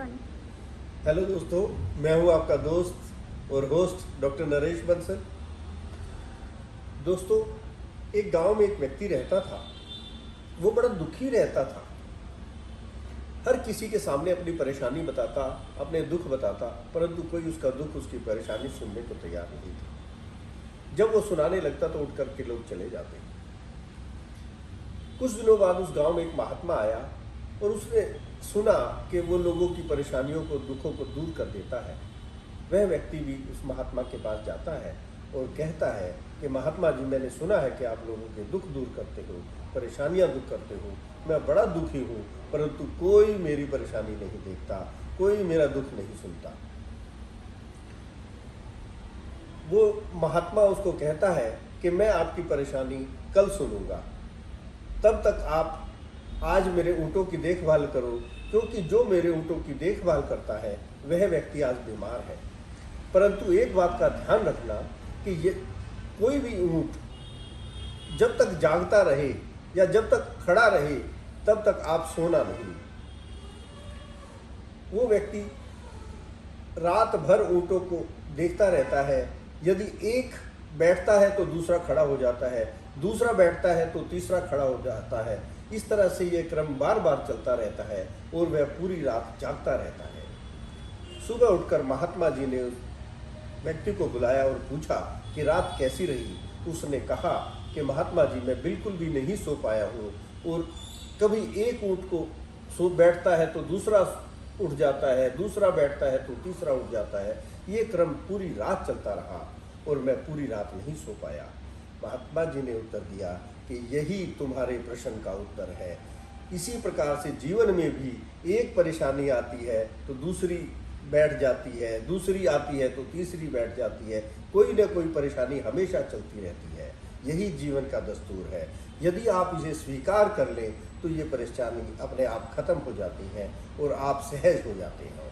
everyone. Hello दोस्तों, मैं हूं आपका दोस्त और होस्ट डॉक्टर नरेश बंसल। दोस्तों, एक गांव में एक व्यक्ति रहता था। वो बड़ा दुखी रहता था। हर किसी के सामने अपनी परेशानी बताता, अपने दुख बताता, परंतु कोई उसका दुख, उसकी परेशानी सुनने को तैयार नहीं था। जब वो सुनाने लगता तो उठ करके लोग चले जाते। कुछ दिनों बाद उस गांव में एक महात्मा आया और उसने सुना कि वो लोगों की परेशानियों को, दुखों को दूर कर देता है। वह व्यक्ति भी उस महात्मा के पास जाता है और कहता है कि महात्मा जी, मैंने सुना है कि आप लोगों के दुख दूर करते हो, परेशानियां दूर करते हो। मैं बड़ा दुखी हूँ, परंतु कोई मेरी परेशानी नहीं देखता, कोई मेरा दुख नहीं सुनता। वो महात्मा उसको कहता है कि मैं आपकी परेशानी कल सुनूंगा, तब तक आप आज मेरे ऊँटों की देखभाल करो, क्योंकि जो मेरे ऊँटों की देखभाल करता है वह व्यक्ति आज बीमार है। परंतु एक बात का ध्यान रखना कि ये कोई भी ऊँट जब तक जागता रहे या जब तक खड़ा रहे तब तक आप सोना नहीं। वो व्यक्ति रात भर ऊँटों को देखता रहता है। यदि एक बैठता है तो दूसरा खड़ा हो जाता है, दूसरा बैठता है तो तीसरा खड़ा हो जाता है। इस तरह से ये क्रम बार बार चलता रहता है और वह पूरी रात जागता रहता है। सुबह उठकर महात्मा जी ने उस व्यक्ति को बुलाया और पूछा कि रात कैसी रही। उसने कहा कि महात्मा जी, मैं बिल्कुल भी नहीं सो पाया हूँ, और कभी एक ऊँट को सो बैठता है तो दूसरा उठ जाता है, दूसरा बैठता है तो तीसरा उठ जाता है। ये क्रम पूरी रात चलता रहा और मैं पूरी रात नहीं सो पाया। महात्मा जी ने उत्तर दिया कि यही तुम्हारे प्रश्न का उत्तर है। इसी प्रकार से जीवन में भी एक परेशानी आती है तो दूसरी बैठ जाती है, दूसरी आती है तो तीसरी बैठ जाती है। कोई ना कोई परेशानी हमेशा चलती रहती है। यही जीवन का दस्तूर है। यदि आप इसे स्वीकार कर लें तो ये परेशानी अपने आप खत्म हो जाती है और आप सहज हो जाते हैं।